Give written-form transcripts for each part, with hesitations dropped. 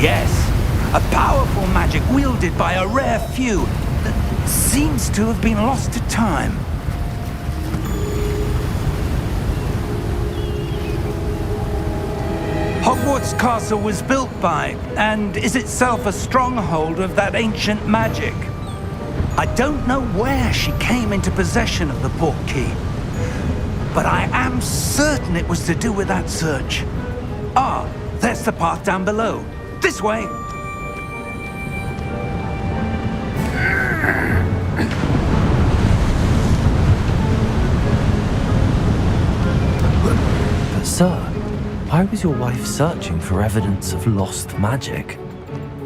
Yes, a powerful magic wielded by a rare few that seems to have been lost to time. Hogwarts Castle was built by, and is itself a stronghold of that ancient magic. I don't know where she came into possession of the portkey, but I am certain it was to do with that search. Ah, there's the path down below. This way. But sir, why was your wife searching for evidence of lost magic?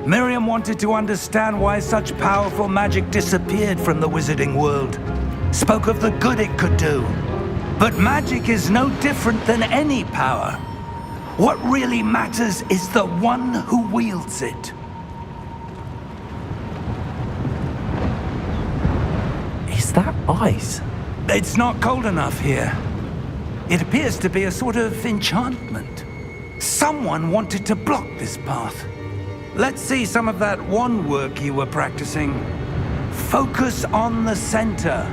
Miriam wanted to understand why such powerful magic disappeared from the wizarding world. Spoke of the good it could do. But magic is no different than any power. What really matters is the one who wields it. Is that ice? It's not cold enough here. It appears to be a sort of enchantment. Someone wanted to block this path. Let's see some of that wand work you were practicing. Focus on the center.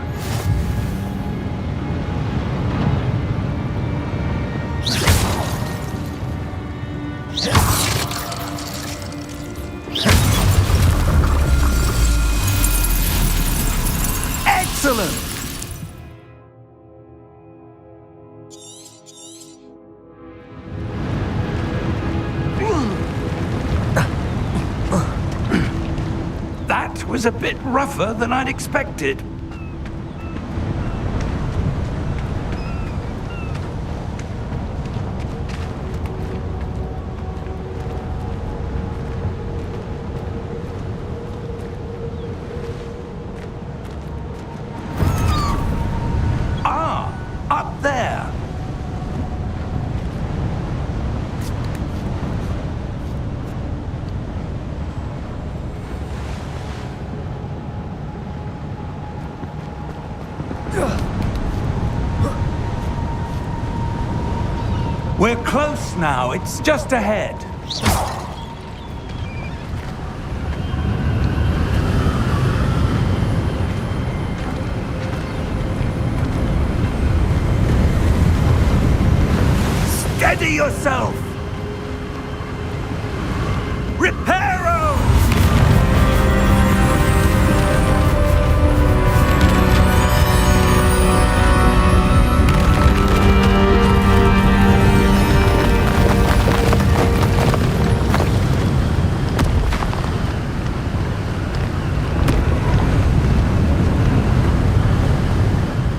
Excellent! That was a bit rougher than I'd expected. Up there! We're close now. It's just ahead. Steady yourself! Reparo!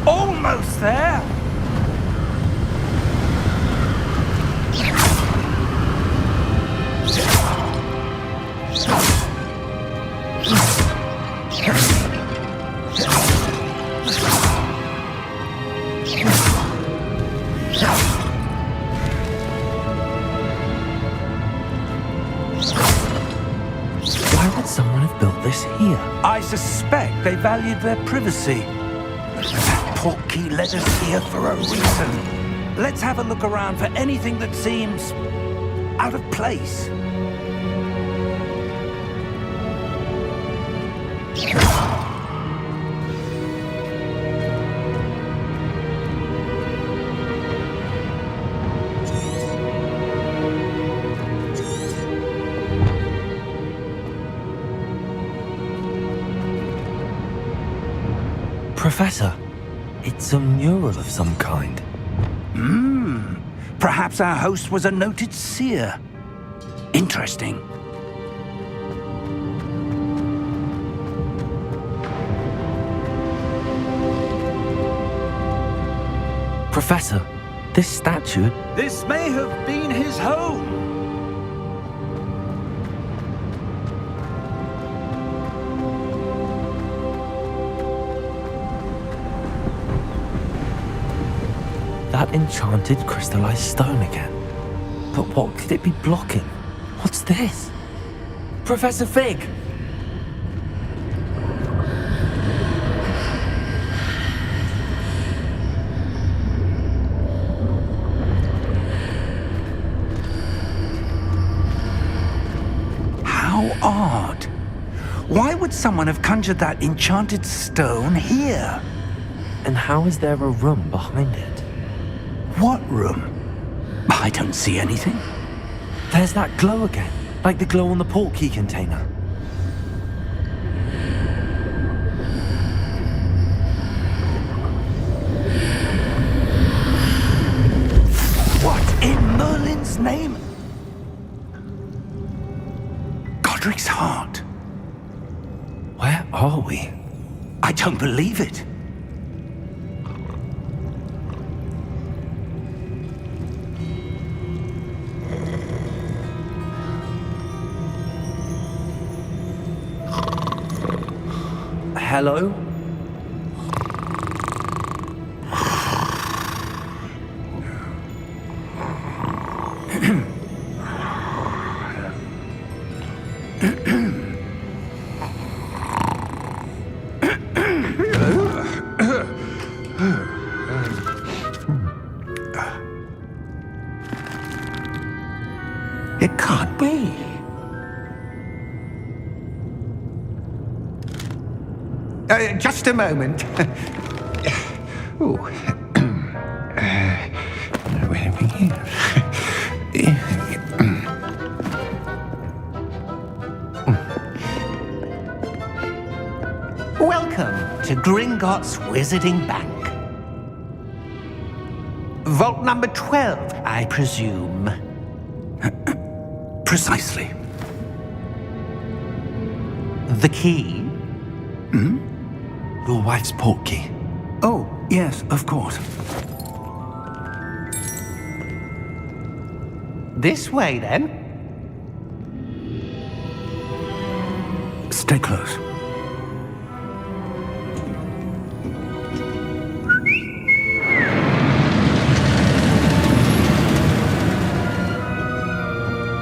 Almost there! Why would someone have built this here? I suspect they valued their privacy. That portkey led us here for a reason. Let's have a look around for anything that seems out of place. Professor, it's a mural of some kind. Perhaps our host was a noted seer. Interesting. Professor, this statue... This may have been his home. That enchanted crystallized stone again. But what could it be blocking? What's this? Professor Fig! Why would someone have conjured that enchanted stone here? And how is there a room behind it? What room? I don't see anything. There's that glow again, like the glow on the portkey container. What in Merlin's name? Godric's heart. Where are we? I don't believe it. Hello? It can't be. Just a moment. Ooh. Where are we here? Welcome to Gringotts Wizarding Bank. Vault number 12, I presume. Precisely. The key? Your wife's portkey. Oh, yes, of course. This way, then. Stay close.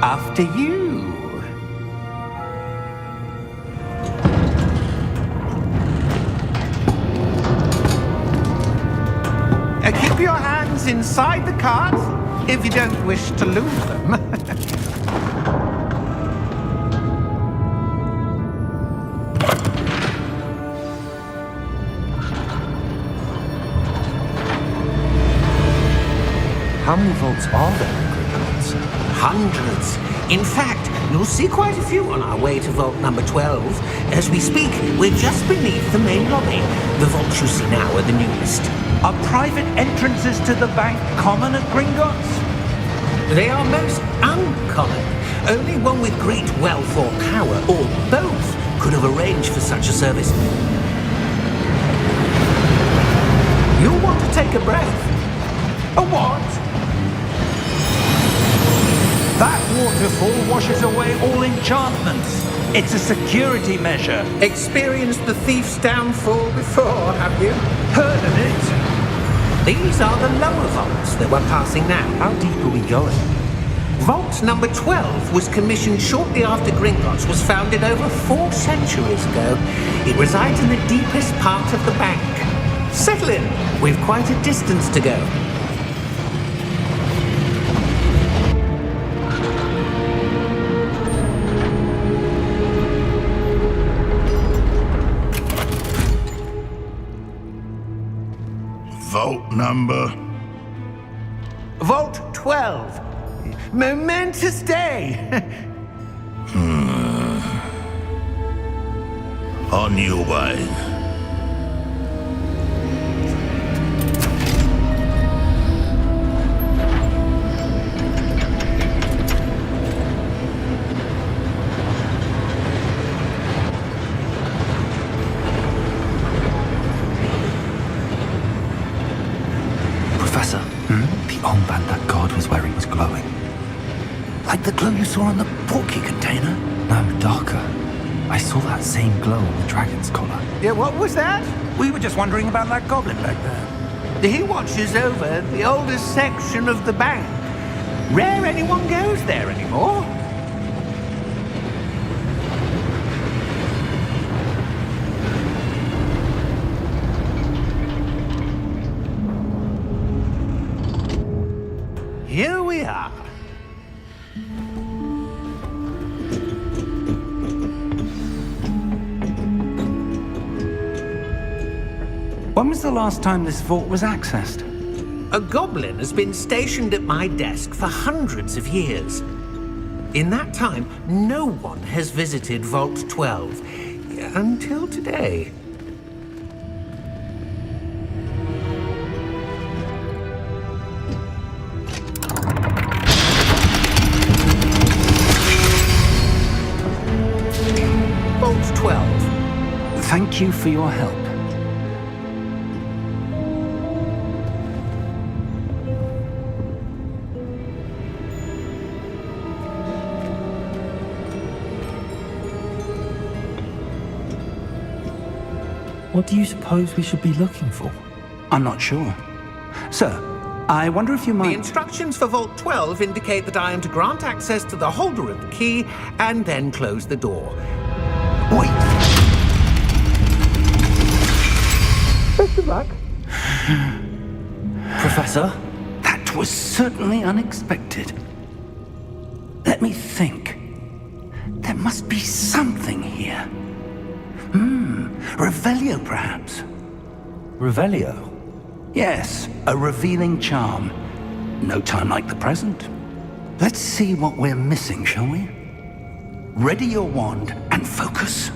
After you. Keep your hands inside the cart if you don't wish to lose them. How many vaults are there in Gringotts? Hundreds. In fact, you'll see quite a few on our way to vault number 12. As we speak, we're just beneath the main lobby. The vaults you see now are the newest. Are private entrances to the bank common at Gringotts? They are most uncommon. Only one with great wealth or power, or both, could have arranged for such a service. You'll want to take a breath. A what? That waterfall washes away all enchantments. It's a security measure. Experienced the thief's downfall before, have you? Heard of it? These are the lower vaults that we're passing now. How deep are we going? Vault number 12 was commissioned shortly after Gringotts was founded over 4 centuries ago. It resides in the deepest part of the bank. Settle in. We've quite a distance to go. Vault number? Vault 12. Momentous day. On your way. Professor, the armband that guard was wearing was glowing. Like the glow you saw on the portkey container? No, darker. I saw that same glow on the dragon's collar. Yeah, what was that? We were just wondering about that goblin back there. He watches over the oldest section of the bank. Rare anyone goes there anymore. Here we are. When was the last time this vault was accessed? A goblin has been stationed at my desk for hundreds of years. In that time, no one has visited Vault 12 until today. Vault 12. Thank you for your help. What do you suppose we should be looking for? I'm not sure. Sir, I wonder if you The might... instructions for Vault 12 indicate that I am to grant access to the holder of the key and then close the door. Wait! Best of luck. Professor? That was certainly unexpected. Let me think. There must be something here. Revelio, perhaps? Revelio? Yes, a revealing charm. No time like the present. Let's see what we're missing, shall we? Ready your wand and focus.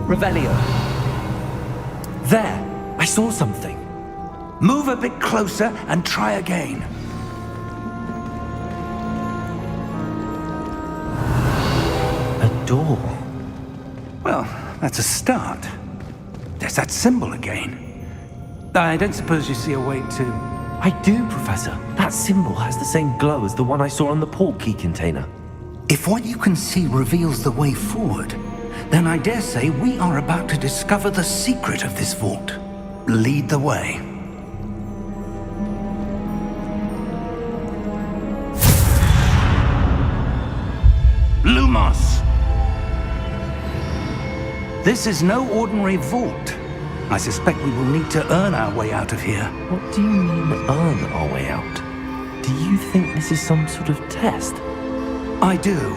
Revelio. There! I saw something. Move a bit closer and try again. A door. Well, that's a start. There's that symbol again. I don't suppose you see a way to... I do, Professor. That symbol has the same glow as the one I saw on the port key container. If what you can see reveals the way forward, then I dare say we are about to discover the secret of this vault. Lead the way. Lumos! This is no ordinary vault. I suspect we will need to earn our way out of here. What do you mean, earn our way out? Do you think this is some sort of test? I do.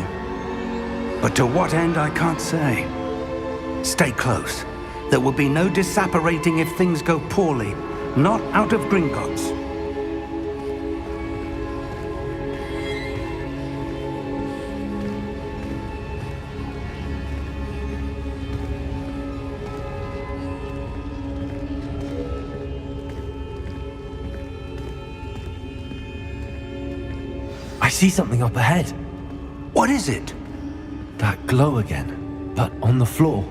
But to what end, I can't say. Stay close. There will be no disapparating if things go poorly. Not out of Gringotts. I see something up ahead. What is it? That glow again, but on the floor.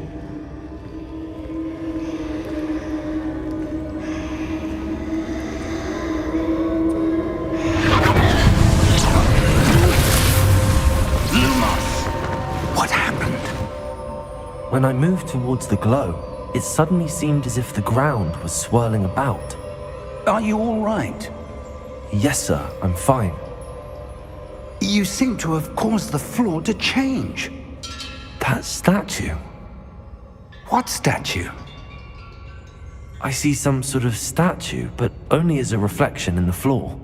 Lumos! What happened? When I moved towards the glow, it suddenly seemed as if the ground was swirling about. Are you all right? Yes, sir, I'm fine. You seem to have caused the floor to change. That statue. What statue? I see some sort of statue, but only as a reflection in the floor.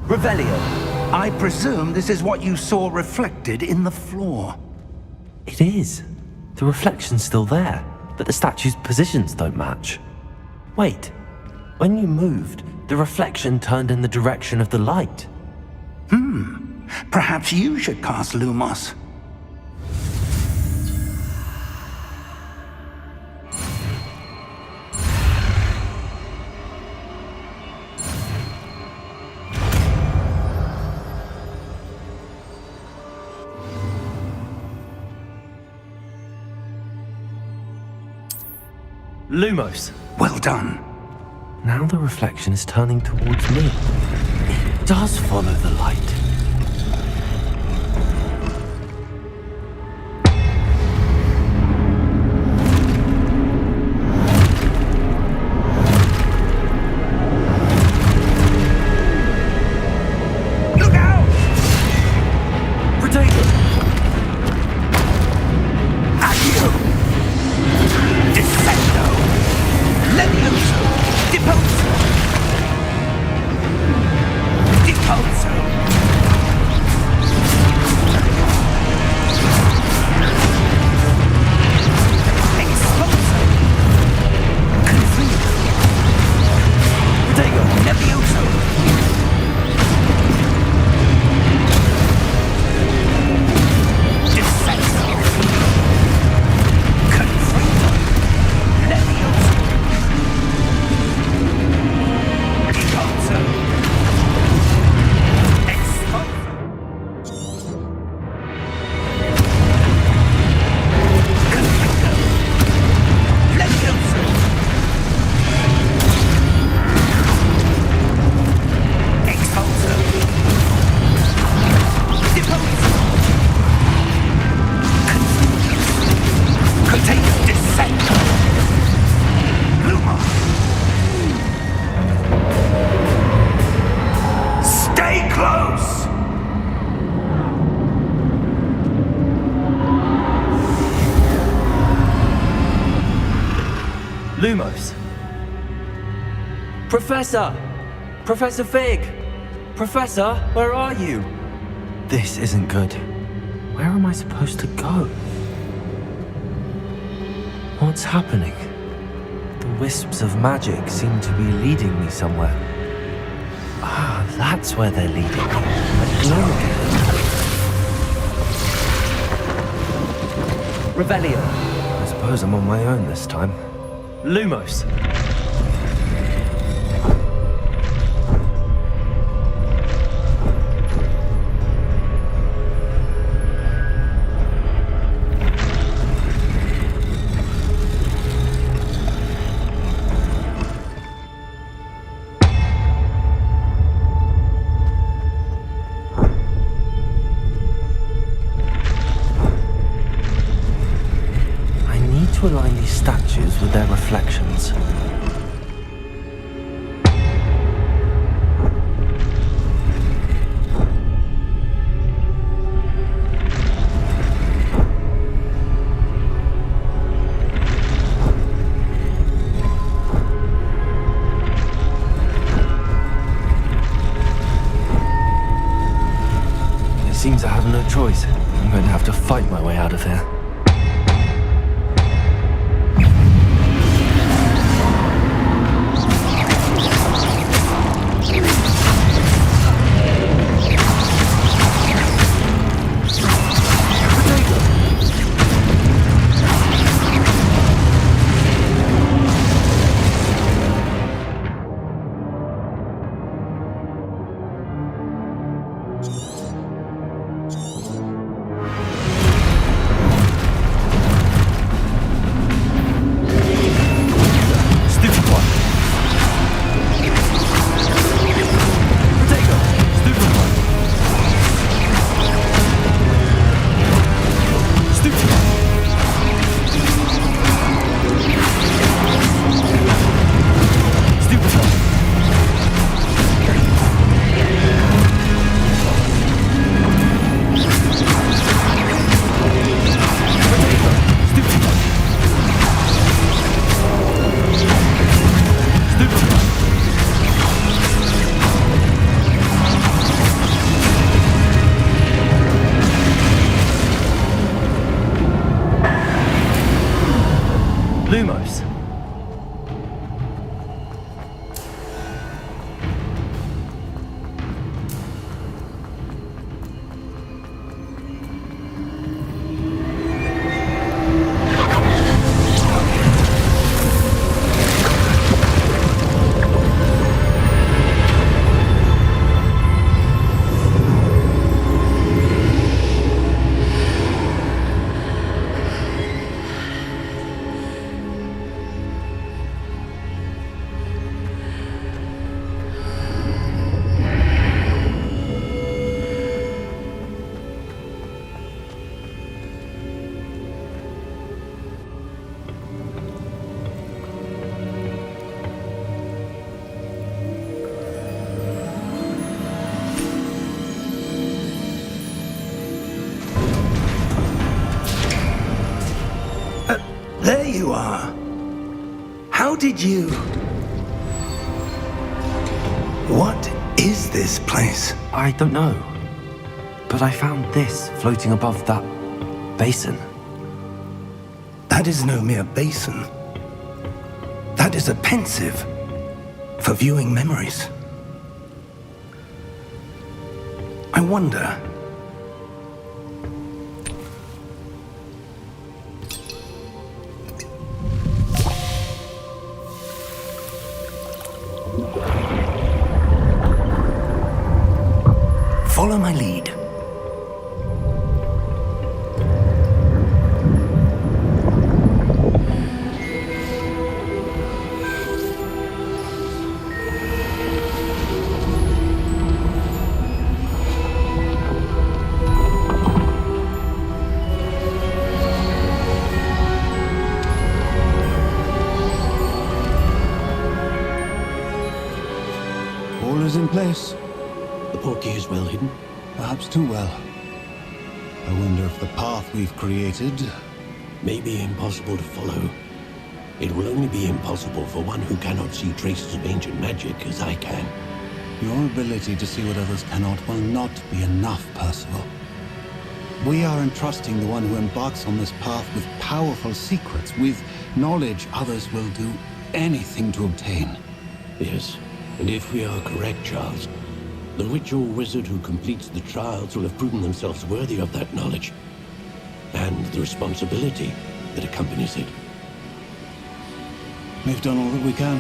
Revelio. I presume this is what you saw reflected in the floor. It is. The reflection's still there, but the statue's positions don't match. Wait. When you moved, the reflection turned in the direction of the light. Perhaps you should cast Lumos. Lumos. Well done. Now the reflection is turning towards me. It does follow the light. Look out! Potato! At you! Lumos. Professor! Professor Fig! Professor, where are you? This isn't good. Where am I supposed to go? What's happening? The wisps of magic seem to be leading me somewhere. Ah, that's where they're leading me. A glow again. Revelio. I suppose I'm on my own this time. Lumos. To align these statues with their reflections. It seems I have no choice. I'm going to have to fight my way out of here. Lumos. There you are. How did you... What is this place? I don't know. But I found this floating above that basin. That is no mere basin. That is a pensive for viewing memories. I wonder... Follow my lead. All is in place. The portkey is well hidden. Perhaps too well. I wonder if the path we've created may be impossible to follow. It will only be impossible for one who cannot see traces of ancient magic as I can. Your ability to see what others cannot will not be enough, Percival. We are entrusting the one who embarks on this path with powerful secrets, with knowledge others will do anything to obtain. Yes, and if we are correct, Charles, the witch or wizard who completes the trials will have proven themselves worthy of that knowledge, and the responsibility that accompanies it. We've done all that we can.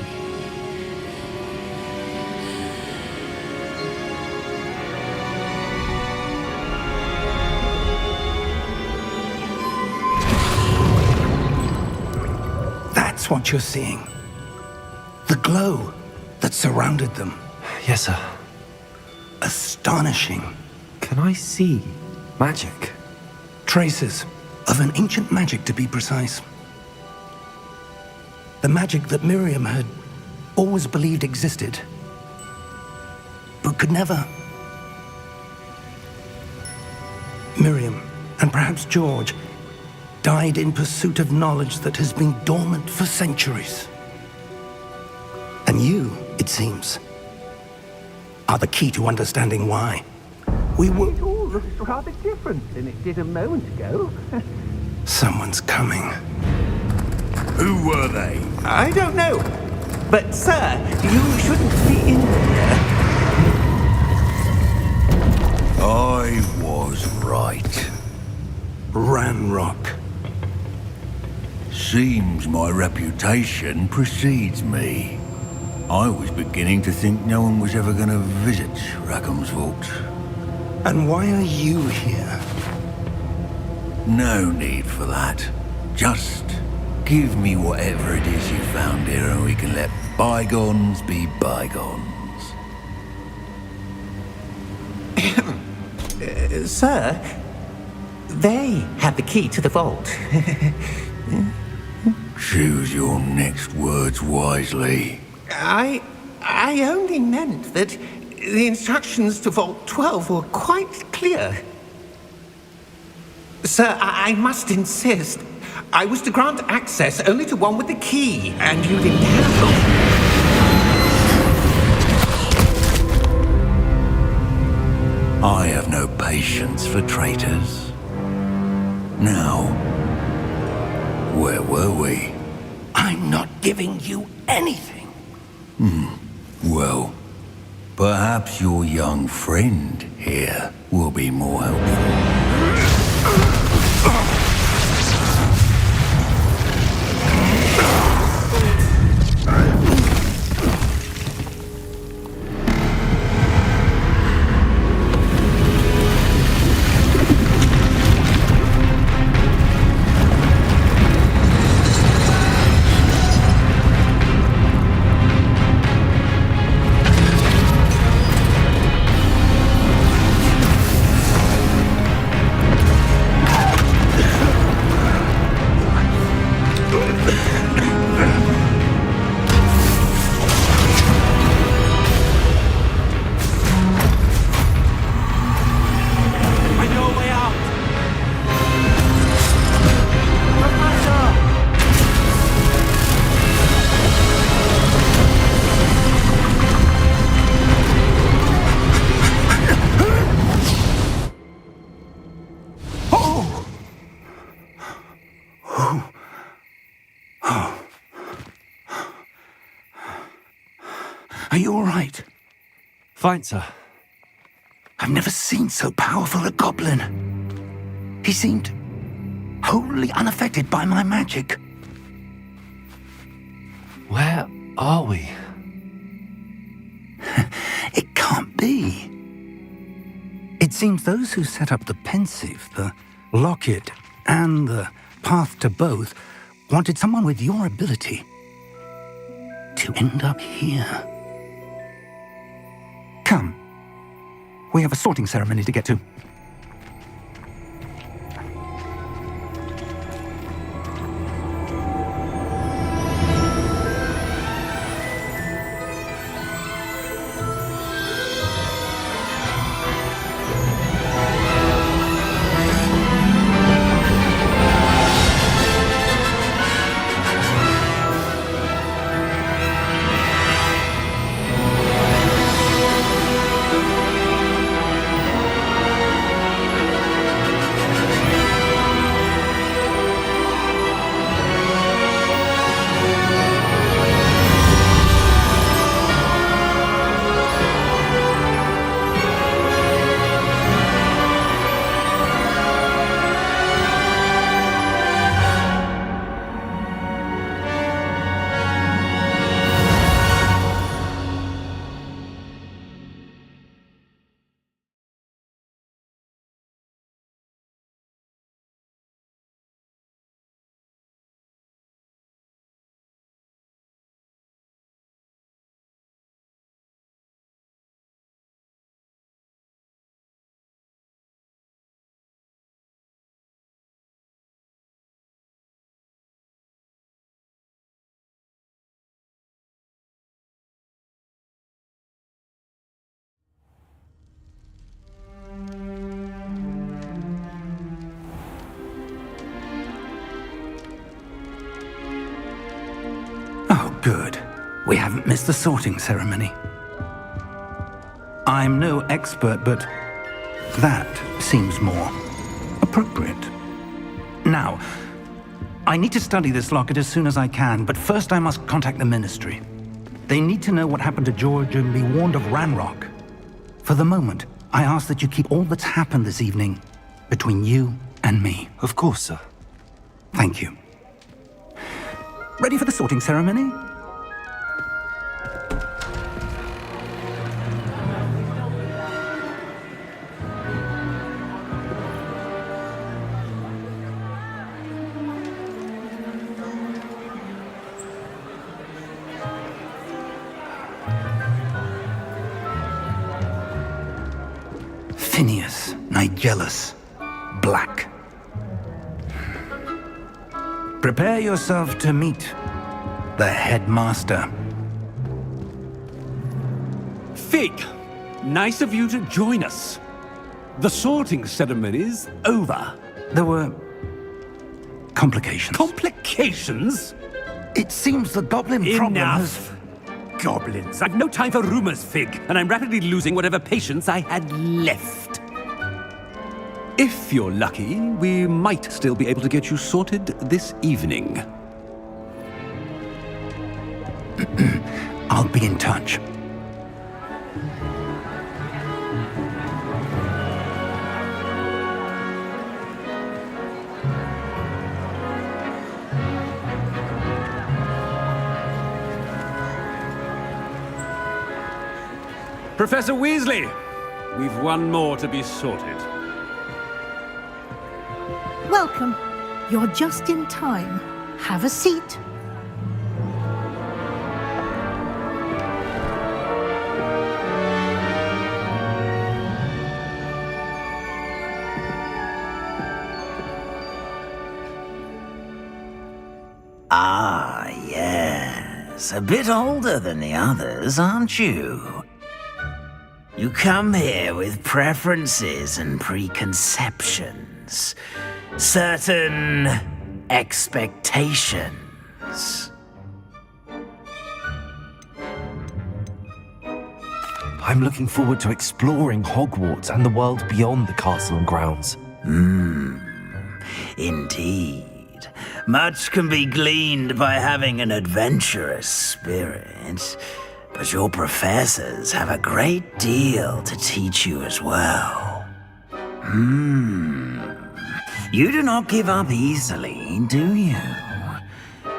That's what you're seeing. The glow that surrounded them. Yes, sir. Astonishing. Can I see magic? Traces of an ancient magic, to be precise. The magic that Miriam had always believed existed, but could never. Miriam, and perhaps George, died in pursuit of knowledge that has been dormant for centuries. And you, it seems, are the key to understanding why. We were... It all looks rather different than it did a moment ago. Someone's coming. Who were they? I don't know. But, sir, you shouldn't be in here. I was right. Ranrock. Seems my reputation precedes me. I was beginning to think no one was ever going to visit Rackham's vault. And why are you here? No need for that. Just give me whatever it is you found here and we can let bygones be bygones. Sir, they have the key to the vault. Choose your next words wisely. I only meant that the instructions to Vault 12 were quite clear. Sir, I must insist. I was to grant access only to one with the key, and you didn't have them. I have no patience for traitors. Now, where were we? I'm not giving you anything. Well, perhaps your young friend here will be more helpful. Are you all right? Fine, sir. I've never seen so powerful a goblin. He seemed wholly unaffected by my magic. Where are we? It can't be. It seems those who set up the pensive, the locket, and the path to both wanted someone with your ability to end up here. Come. We have a sorting ceremony to get to. Good. We haven't missed the sorting ceremony. I'm no expert, but that seems more appropriate. Now, I need to study this locket as soon as I can, but first I must contact the Ministry. They need to know what happened to George and be warned of Ranrock. For the moment, I ask that you keep all that's happened this evening between you and me. Of course, sir. Thank you. Ready for the sorting ceremony? Phineas, Nigellus, Black. Prepare yourself to meet the headmaster. Fig, nice of you to join us. The sorting ceremony's over. There were complications. Complications? It seems the goblin problem has... Enough. Goblins. I've no time for rumors, Fig, and I'm rapidly losing whatever patience I had left. If you're lucky, we might still be able to get you sorted this evening. I'll be in touch. Professor Weasley, we've one more to be sorted. Welcome. You're just in time. Have a seat. Ah, yes. A bit older than the others, aren't you? You come here with preferences and preconceptions. Certain expectations. I'm looking forward to exploring Hogwarts and the world beyond the castle and grounds. Indeed. Much can be gleaned by having an adventurous spirit, but your professors have a great deal to teach you as well. You do not give up easily, do you?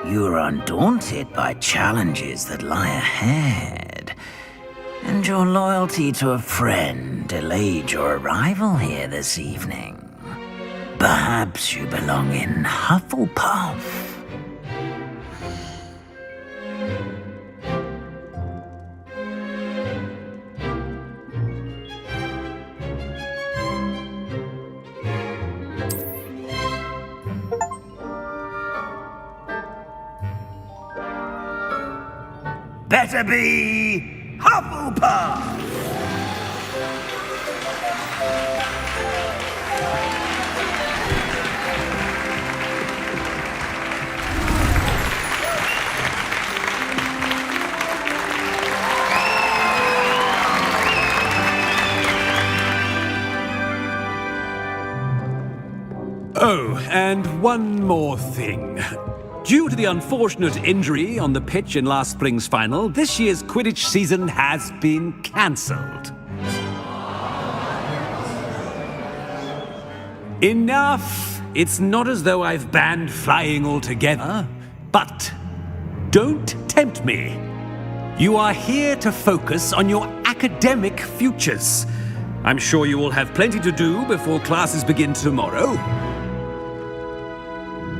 You are undaunted by challenges that lie ahead, and your loyalty to a friend delayed your arrival here this evening. Perhaps you belong in Hufflepuff. Better be Hufflepuff! Oh, and one more thing. Due to the unfortunate injury on the pitch in last spring's final, this year's Quidditch season has been cancelled. Enough! It's not as though I've banned flying altogether, but don't tempt me. You are here to focus on your academic futures. I'm sure you will have plenty to do before classes begin tomorrow.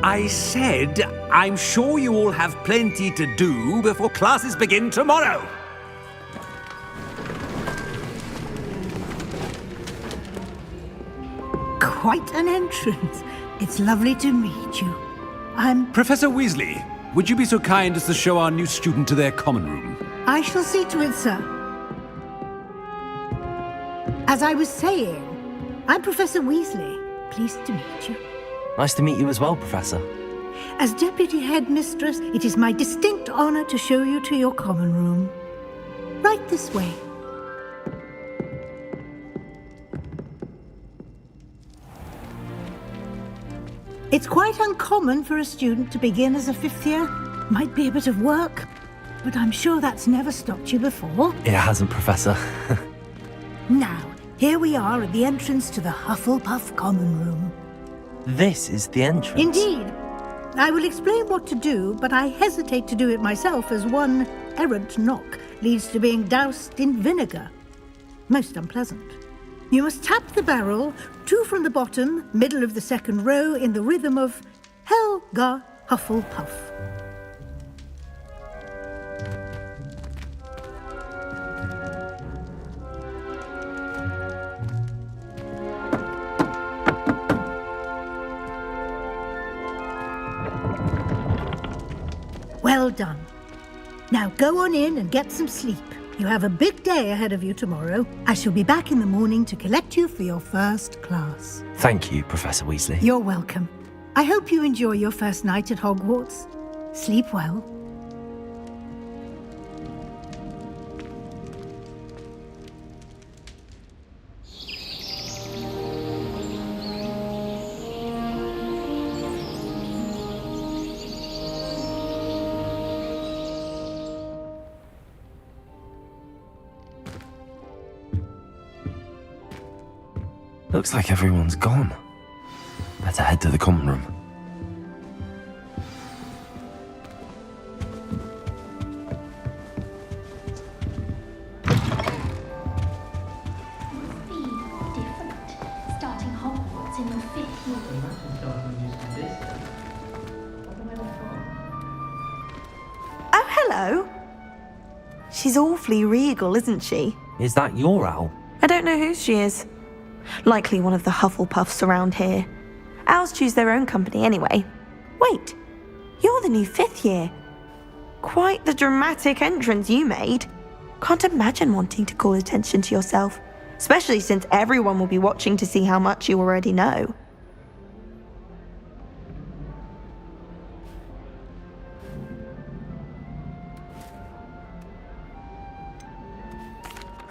I said, I'm sure you all have plenty to do before classes begin tomorrow. Quite an entrance. It's lovely to meet you. Professor Weasley, would you be so kind as to show our new student to their common room? I shall see to it, sir. As I was saying, I'm Professor Weasley. Pleased to meet you. Nice to meet you as well, Professor. As Deputy Headmistress, it is my distinct honor to show you to your common room. Right this way. It's quite uncommon for a student to begin as a 5th year. Might be a bit of work, but I'm sure that's never stopped you before. It hasn't, Professor. Now, here we are at the entrance to the Hufflepuff Common Room. This is the entrance. Indeed. I will explain what to do, but I hesitate to do it myself as one errant knock leads to being doused in vinegar. Most unpleasant. You must tap the barrel, 2 from the bottom, middle of the 2nd row, in the rhythm of Helga Hufflepuff. Well done. Now go on in and get some sleep. You have a big day ahead of you tomorrow. I shall be back in the morning to collect you for your first class. Thank you, Professor Weasley. You're welcome. I hope you enjoy your first night at Hogwarts. Sleep well. Looks like everyone's gone. Better head to the common room. Starting Hogwarts in your 5th year. Oh, hello. She's awfully regal, isn't she? Is that your owl? I don't know who she is. Likely one of the Hufflepuffs around here. Owls choose their own company anyway. Wait, you're the new 5th year. Quite the dramatic entrance you made. Can't imagine wanting to call attention to yourself, especially since everyone will be watching to see how much you already know.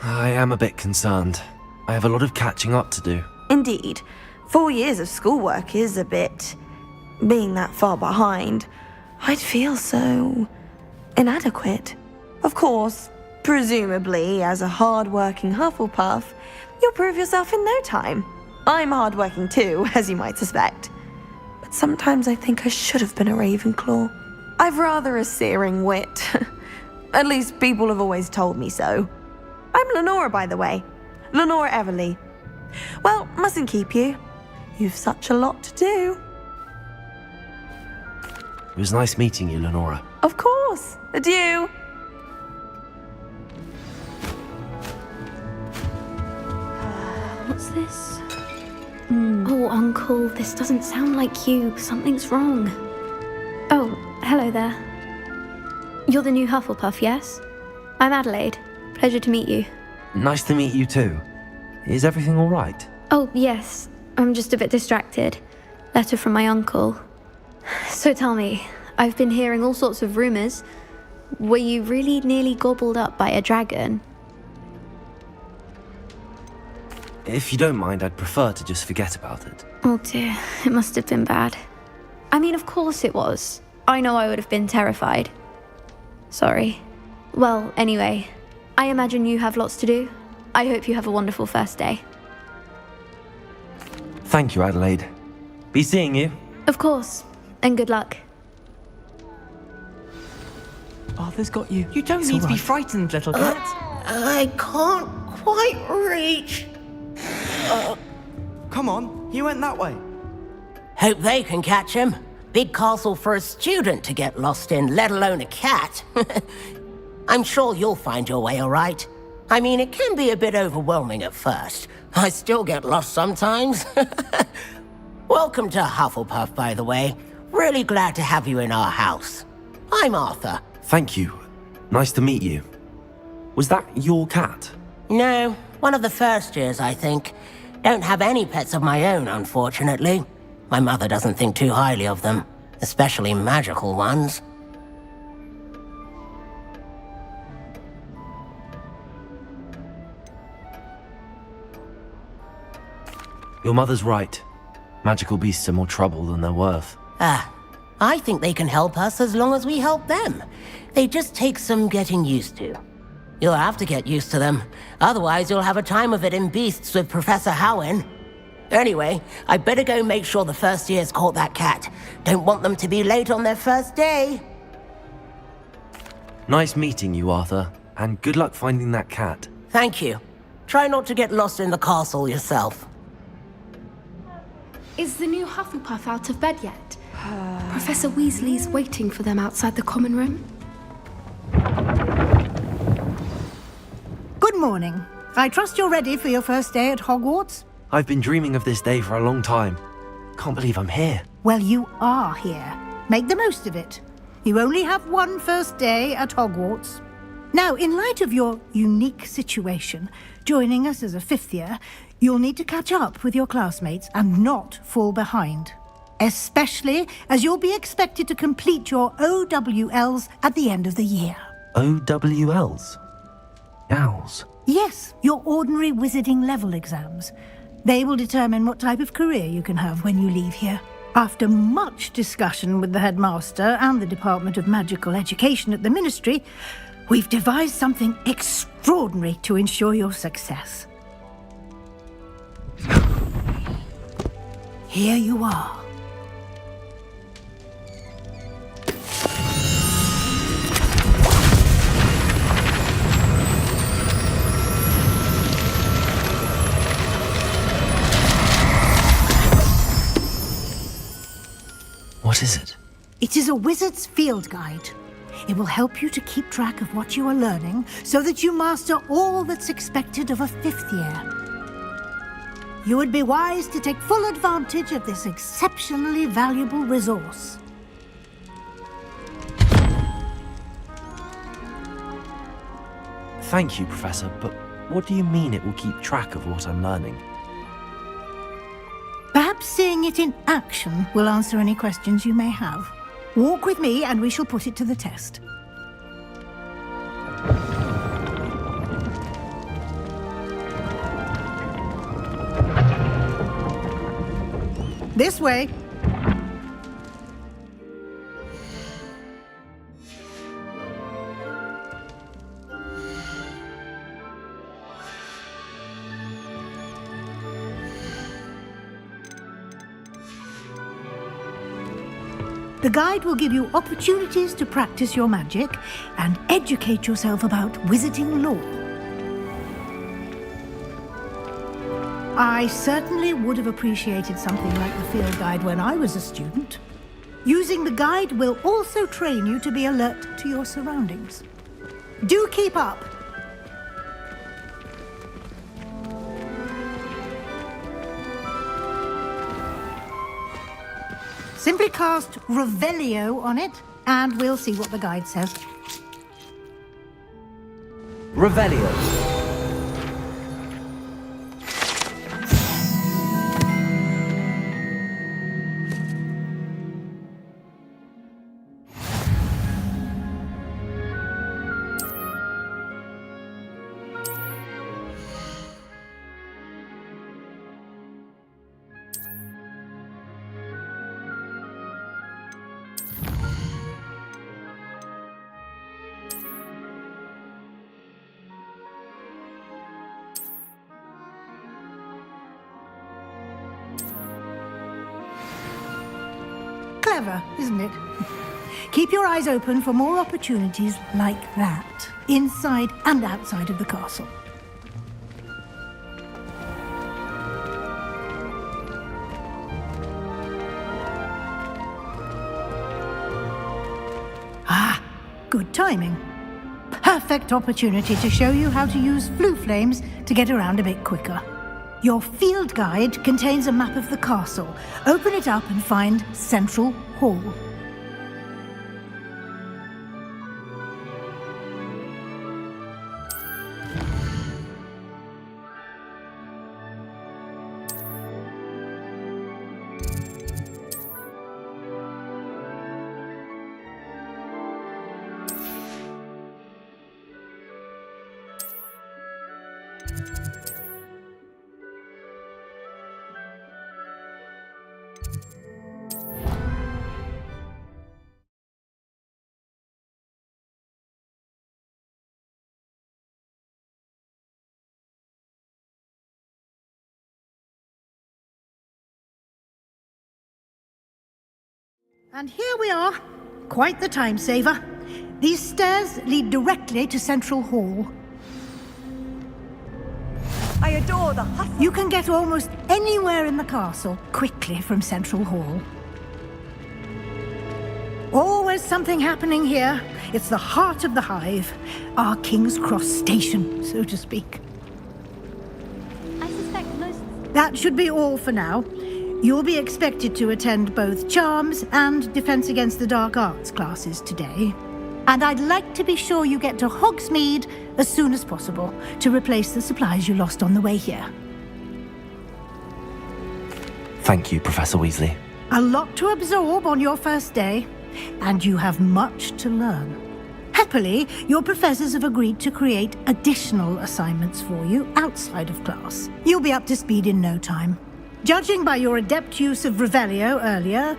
I am a bit concerned. I have a lot of catching up to do. Indeed. 4 years of schoolwork is a bit... Being that far behind, I'd feel so... inadequate. Of course, presumably, as a hard-working Hufflepuff, you'll prove yourself in no time. I'm hard-working too, as you might suspect. But sometimes I think I should have been a Ravenclaw. I've rather a searing wit. At least people have always told me so. I'm Lenora, by the way. Lenora Everly. Well, mustn't keep you. You've such a lot to do. It was nice meeting you, Lenora. Of course. Adieu. What's this? Oh, Uncle, this doesn't sound like you. Something's wrong. Oh, hello there. You're the new Hufflepuff, yes? I'm Adelaide. Pleasure to meet you. Nice to meet you too. Is everything all right? Oh, yes. I'm just a bit distracted. Letter from my uncle. So tell me, I've been hearing all sorts of rumors. Were you really nearly gobbled up by a dragon? If you don't mind, I'd prefer to just forget about it. Oh dear, it must have been bad. I mean, of course it was. I know I would have been terrified. Sorry. Well, anyway, I imagine you have lots to do. I hope you have a wonderful first day. Thank you, Adelaide. Be seeing you. Of course, and good luck. Arthur's got you. You don't need to be frightened, little cat. I can't quite reach. Come on, he went that way. Hope they can catch him. Big castle for a student to get lost in, let alone a cat. I'm sure you'll find your way all right. I mean, it can be a bit overwhelming at first. I still get lost sometimes. Welcome to Hufflepuff, by the way. Really glad to have you in our house. I'm Arthur. Thank you. Nice to meet you. Was that your cat? No, one of the first years, I think. Don't have any pets of my own, unfortunately. My mother doesn't think too highly of them. especially magical ones. Your mother's right. Magical beasts are more trouble than they're worth. I think they can help us as long as we help them. They just take some getting used to. You'll have to get used to them. Otherwise, you'll have a time of it in Beasts with Professor Howen. Anyway, I better go make sure the first years caught that cat. Don't want them to be late on their first day. Nice meeting you, Arthur. And good luck finding that cat. Thank you. Try not to get lost in the castle yourself. Is the new Hufflepuff out of bed yet? Professor Weasley's waiting for them outside the common room. Good morning. I trust you're ready for your first day at Hogwarts? I've been dreaming of this day for a long time. Can't believe I'm here. Well, you are here. Make the most of it. You only have one first day at Hogwarts. Now, in light of your unique situation, joining us as a fifth year, you'll need to catch up with your classmates and not fall behind. Especially as you'll be expected to complete your OWLs at the end of the year. OWLs? Owls? Yes, your ordinary wizarding level exams. They will determine what type of career you can have when you leave here. After much discussion with the headmaster and the Department of Magical Education at the Ministry, we've devised something extraordinary to ensure your success. Here you are. What is it? It is a wizard's field guide. It will help you to keep track of what you are learning so that you master all that's expected of a fifth year. You would be wise to take full advantage of this exceptionally valuable resource. Thank you, Professor, but what do you mean it will keep track of what I'm learning? Perhaps seeing it in action will answer any questions you may have. Walk with me and we shall put it to the test. This way. The guide will give you opportunities to practice your magic and educate yourself about wizarding lore. I certainly would have appreciated something like the field guide when I was a student. Using the guide will also train you to be alert to your surroundings. Do keep up! Simply cast Revelio on it, and we'll see what the guide says. Revelio. Clever, isn't it? Keep your eyes open for more opportunities like that, inside and outside of the castle. Ah, good timing. Perfect opportunity to show you how to use flue flames to get around a bit quicker. Your field guide contains a map of the castle. Open it up and find Central Hall. And here we are. Quite the time saver. These stairs lead directly to Central Hall. I adore the hustle. You can get almost anywhere in the castle quickly from Central Hall. Always something happening here. It's the heart of the hive. Our King's Cross station, so to speak. I suspect most... That should be all for now. You'll be expected to attend both Charms and Defense Against the Dark Arts classes today. And I'd like to be sure you get to Hogsmeade as soon as possible to replace the supplies you lost on the way here. Thank you, Professor Weasley. A lot to absorb on your first day, and you have much to learn. Happily, your professors have agreed to create additional assignments for you outside of class. You'll be up to speed in no time. Judging by your adept use of Revelio earlier,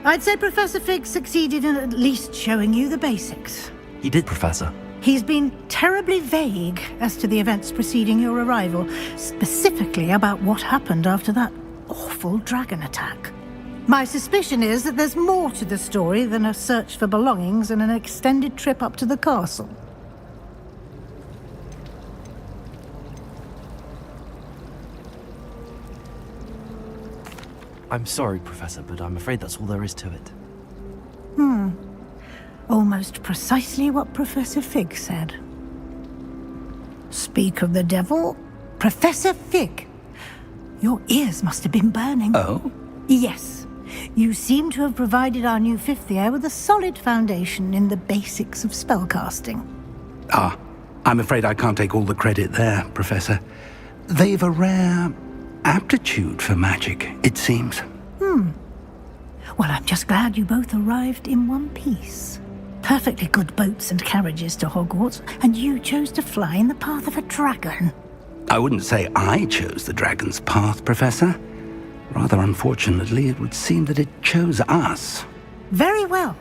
I'd say Professor Fig succeeded in at least showing you the basics. He did, Professor. He's been terribly vague as to the events preceding your arrival, specifically about what happened after that awful dragon attack. My suspicion is that there's more to the story than a search for belongings and an extended trip up to the castle. I'm sorry, Professor, but I'm afraid that's all there is to it. Almost precisely what Professor Fig said. Speak of the devil, Professor Fig. Your ears must have been burning. Oh? Yes. You seem to have provided our new fifth year with a solid foundation in the basics of spellcasting. Ah, I'm afraid I can't take all the credit there, Professor. They've a rare aptitude for magic, it seems. Well, I'm just glad you both arrived in one piece. Perfectly good boats and carriages to Hogwarts, and you chose to fly in the path of a dragon. I wouldn't say I chose the dragon's path, Professor. Rather unfortunately, it would seem that it chose us. Very well.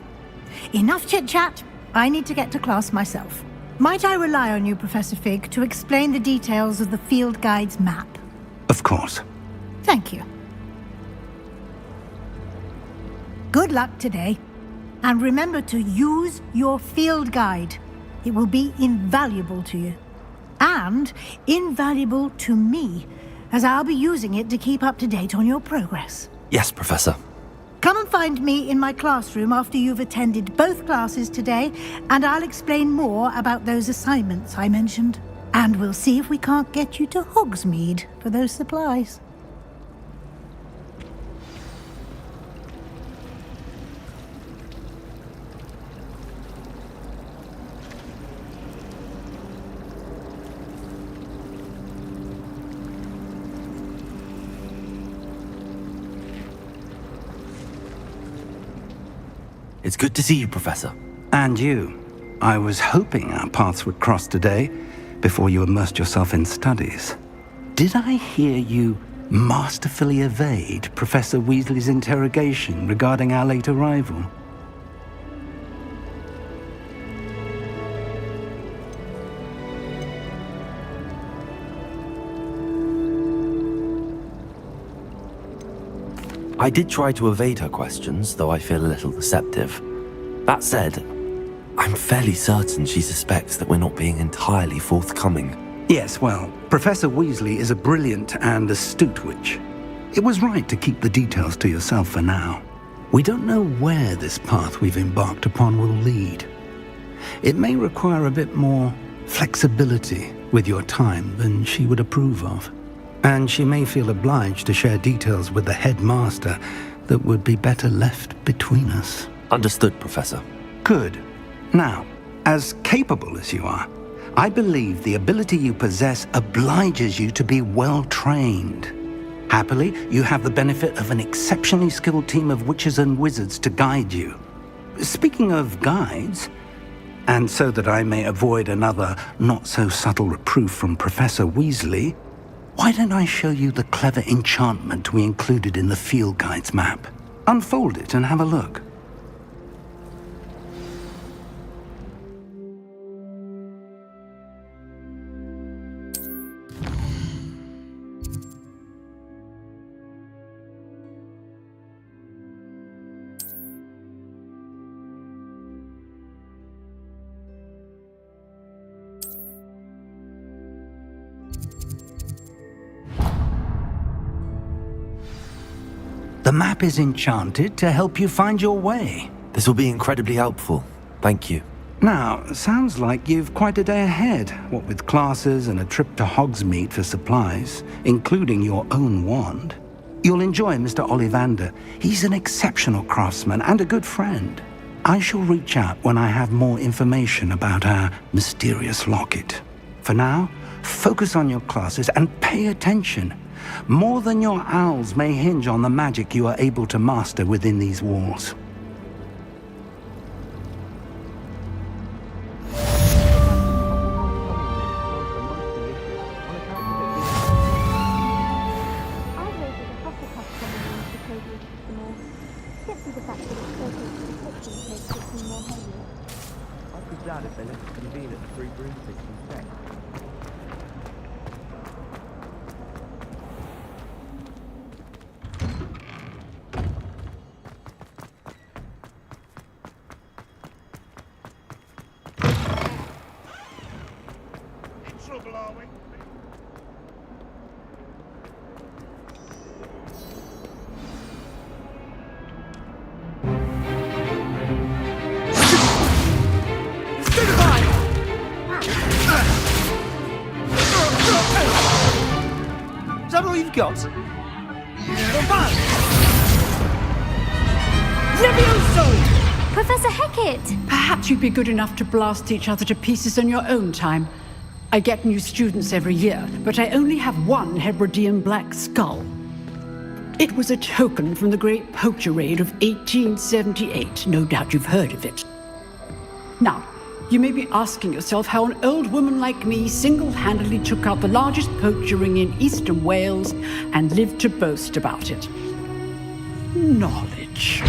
Enough chit-chat. I need to get to class myself. Might I rely on you, Professor Fig, to explain the details of the field guide's map? Of course. Thank you. Good luck today. And remember to use your field guide. It will be invaluable to you. And invaluable to me, as I'll be using it to keep up to date on your progress. Yes, Professor. Come and find me in my classroom after you've attended both classes today, and I'll explain more about those assignments I mentioned. And we'll see if we can't get you to Hogsmeade for those supplies. It's good to see you, Professor. And you. I was hoping our paths would cross today, before you immersed yourself in studies. Did I hear you masterfully evade Professor Weasley's interrogation regarding our late arrival? I did try to evade her questions, though I feel a little deceptive. That said, I'm fairly certain she suspects that we're not being entirely forthcoming. Yes, well, Professor Weasley is a brilliant and astute witch. It was right to keep the details to yourself for now. We don't know where this path we've embarked upon will lead. It may require a bit more flexibility with your time than she would approve of. And she may feel obliged to share details with the headmaster that would be better left between us. Understood, Professor. Good. Now, as capable as you are, I believe the ability you possess obliges you to be well trained. Happily, you have the benefit of an exceptionally skilled team of witches and wizards to guide you. Speaking of guides, And so that I may avoid another not-so-subtle reproof from Professor Weasley, why don't I show you the clever enchantment we included in the field guide's map? Unfold it and have a look. The map is enchanted to help you find your way. This will be incredibly helpful. Thank you. Now, sounds like you've quite a day ahead, what with classes and a trip to Hogsmeade for supplies, including your own wand. You'll enjoy Mr. Ollivander. He's an exceptional craftsman and a good friend. I shall reach out when I have more information about our mysterious locket. For now, focus on your classes and pay attention. More than your owls may hinge on the magic you are able to master within these walls. Is that all you've got? Levioso! Professor Hecat! Perhaps you'd be good enough to blast each other to pieces in your own time. I get new students every year, but I only have one Hebridean black skull. It was a token from the Great Poacher Raid of 1878. No doubt you've heard of it. Now, you may be asking yourself how an old woman like me single-handedly took out the largest poacher ring in eastern Wales and lived to boast about it. Knowledge.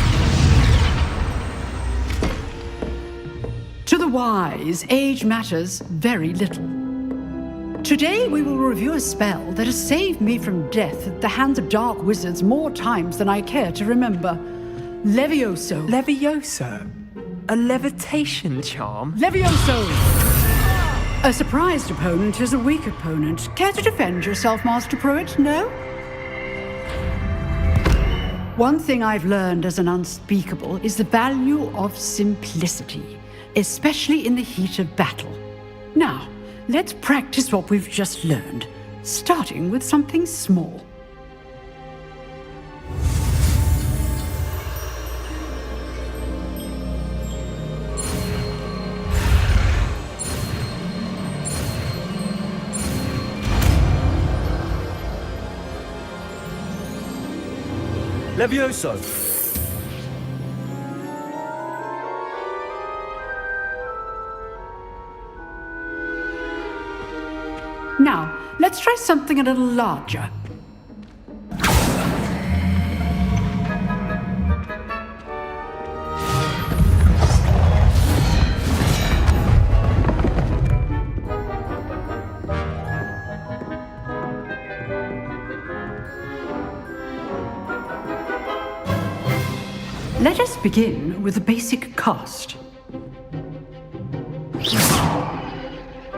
To the wise, age matters very little. Today we will review a spell that has saved me from death at the hands of dark wizards more times than I care to remember. Levioso. Levioso? A levitation charm? Levioso! A surprised opponent is a weak opponent. Care to defend yourself, Master Pruitt? No? One thing I've learned as an unspeakable is the value of simplicity, especially in the heat of battle. Now, let's practice what we've just learned, starting with something small. Levioso! Now, let's try something a little larger. Let us begin with a basic cast.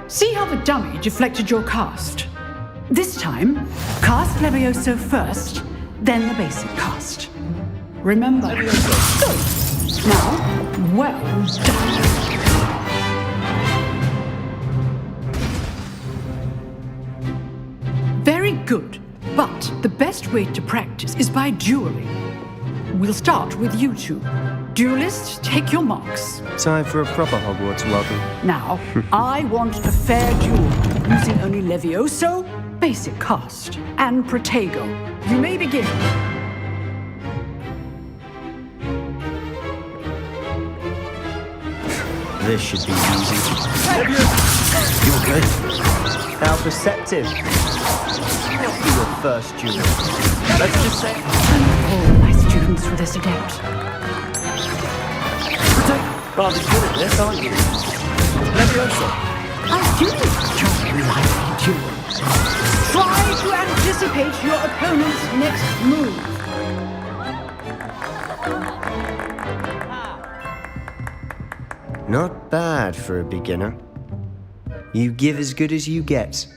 See how the dummy deflected your cast? This time, cast Levioso first, then the basic cast. Remember, good. Now, well done. Very good, but the best way to practice is by dueling. We'll start with you two. Duelists, take your marks. Time for a proper Hogwarts welcome. Now, I want a fair duel, using only Levioso, basic cast, and Protego. You may begin. This should be easy. You okay? How perceptive. What'll be your first duel? Let's just say... All my students for this adept. Rather good at this, aren't you? Leviosa. I do enjoy lively duel. Try to anticipate your opponent's next move. Not bad for a beginner. You give as good as you get.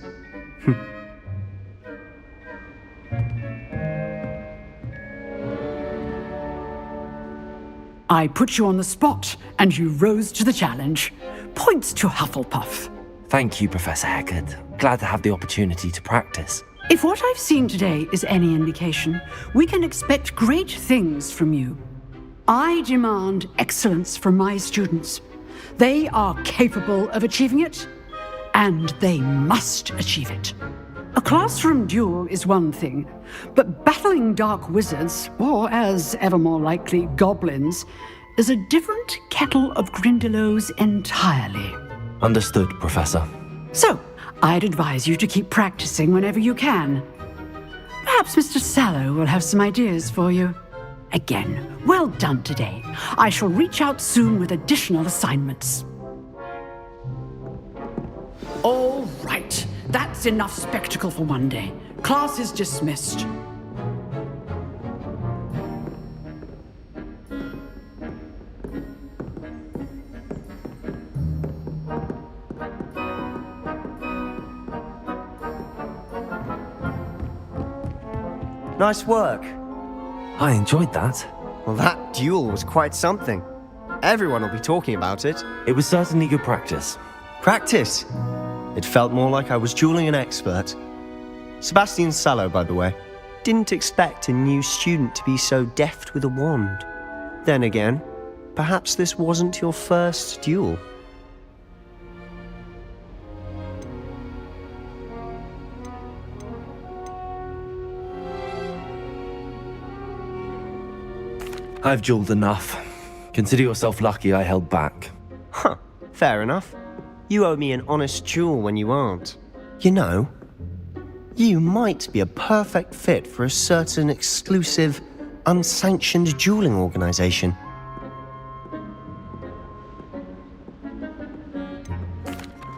I put you on the spot, and you rose to the challenge. Points to Hufflepuff. Thank you, Professor Heckard. Glad to have the opportunity to practice. If what I've seen today is any indication, we can expect great things from you. I demand excellence from my students. They are capable of achieving it, and they must achieve it. A classroom duel is one thing, but battling dark wizards, or as ever more likely, goblins, is a different kettle of Grindylows entirely. Understood, Professor. So, I'd advise you to keep practicing whenever you can. Perhaps Mr. Sallow will have some ideas for you. Again, well done today. I shall reach out soon with additional assignments. All right, that's enough spectacle for one day. Class is dismissed. Nice work. I enjoyed that. Well, that duel was quite something. Everyone will be talking about it. It was certainly good practice. Practice? It felt more like I was dueling an expert. Sebastian Sallow, by the way. Didn't expect a new student to be so deft with a wand. Then again, perhaps this wasn't your first duel. I've dueled enough. Consider yourself lucky I held back. Huh, fair enough. You owe me an honest duel when you aren't. You know, you might be a perfect fit for a certain exclusive, unsanctioned dueling organization.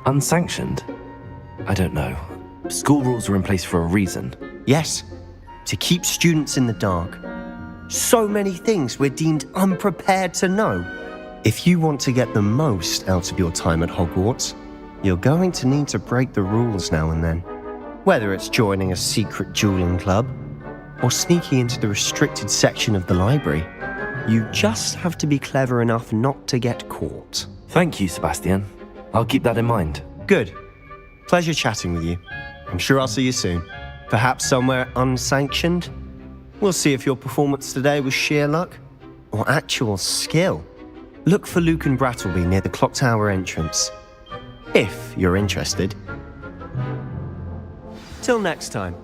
Unsanctioned? I don't know. School rules are in place for a reason. Yes, to keep students in the dark. So many things we're deemed unprepared to know. If you want to get the most out of your time at Hogwarts, you're going to need to break the rules now and then. Whether it's joining a secret dueling club or sneaking into the restricted section of the library, you just have to be clever enough not to get caught. Thank you, Sebastian. I'll keep that in mind. Good. Pleasure chatting with you. I'm sure I'll see you soon. Perhaps somewhere unsanctioned? We'll see if your performance today was sheer luck or actual skill. Look for Luke and Brattleby near the clock tower entrance, if you're interested. Till next time.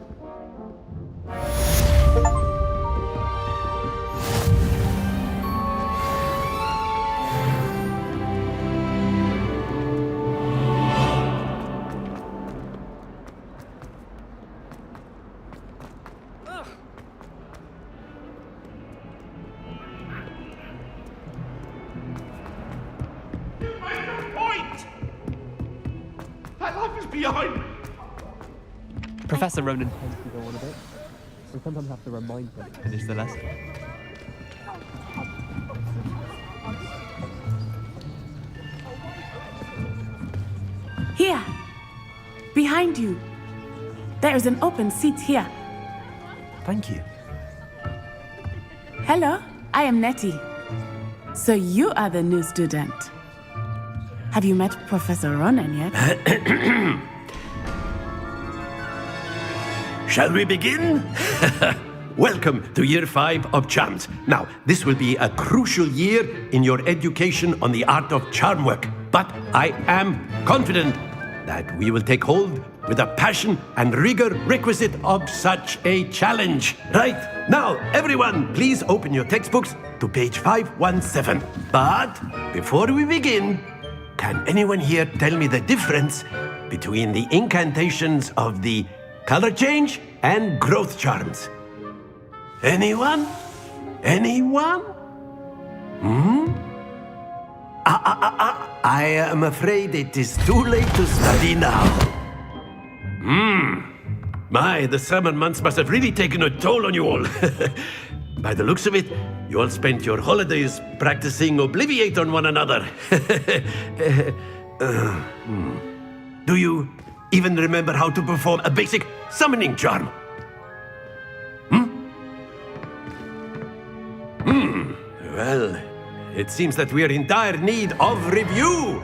Behind me! Professor Ronan tends to go on a bit. We sometimes have to remind him to finish the lesson. Here! Behind you! There is an open seat here. Thank you. Hello, I am Nettie. So you are the new student. Have you met Professor Ronan yet? Shall we begin? Welcome to Year 5 of Charms. Now, this will be a crucial year in your education on the art of charm work. But I am confident that we will take hold with the passion and rigor requisite of such a challenge. Right, now, everyone, please open your textbooks to page 517. But before we begin, Can anyone here tell me the difference between the incantations of the color change and growth charms? Anyone? Anyone? I am afraid it is too late to study now. My, the summer months must have really taken a toll on you all. By the looks of it, you all spent your holidays practicing Obliviate on one another. Do you even remember how to perform a basic summoning charm? Well, it seems that we are in dire need of review.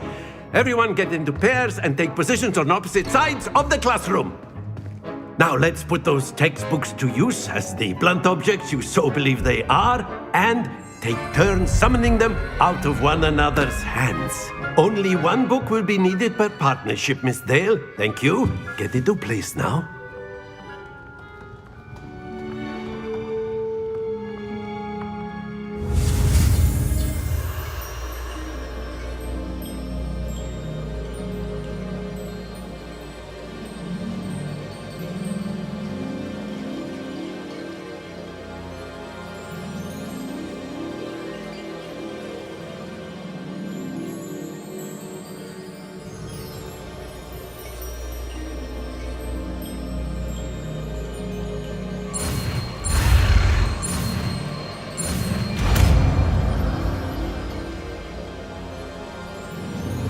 Everyone get into pairs and take positions on opposite sides of the classroom. Now let's put those textbooks to use as the blunt objects you so believe they are, and take turns summoning them out of one another's hands. Only one book will be needed per partnership, Miss Dale. Thank you. Get into place now.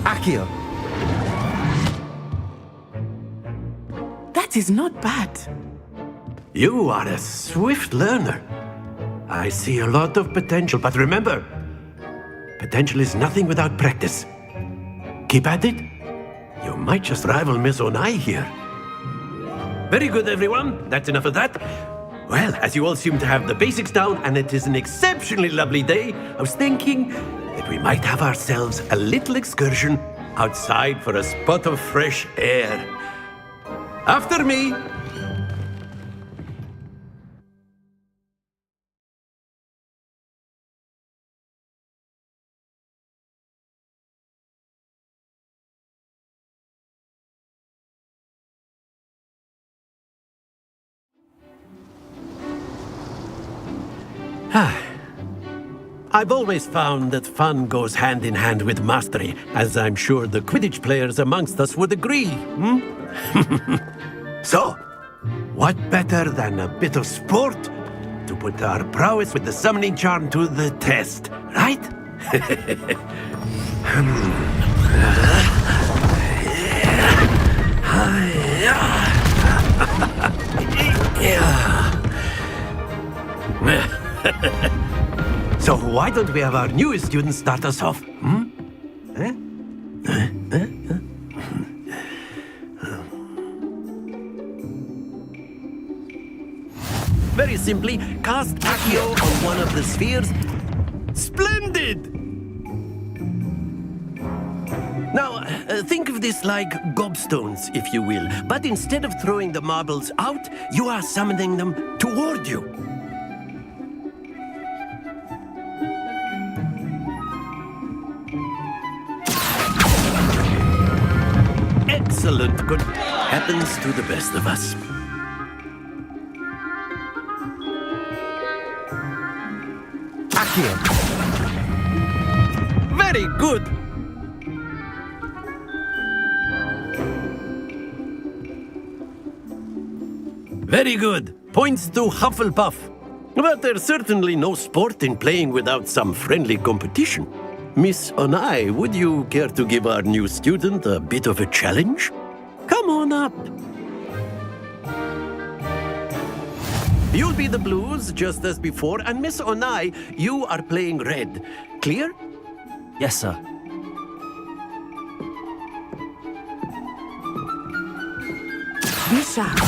Accio. That is not bad. You are a swift learner. I see a lot of potential, but remember, potential is nothing without practice. Keep at it. You might just rival Miss Onai here. Very good, everyone. That's enough of that. Well, as you all seem to have the basics down, and it is an exceptionally lovely day, I was thinking that we might have ourselves a little excursion outside for a spot of fresh air. After me. I've always found that fun goes hand in hand with mastery, as I'm sure the Quidditch players amongst us would agree. So, what better than a bit of sport to put our prowess with the summoning charm to the test, right? So why don't we have our newest student start us off? Very simply, cast Accio on one of the spheres. Splendid! Now, think of this like gobstones, if you will. But instead of throwing the marbles out, you are summoning them toward you. Excellent. Good. Happens to the best of us. Accio. Very good. Very good. Points to Hufflepuff. But there's certainly no sport in playing without some friendly competition. Miss Onai, would you care to give our new student a bit of a challenge? Come on up. You'll be the blues, just as before, and Miss Onai, you are playing red. Clear? Yes, sir. Be sharp.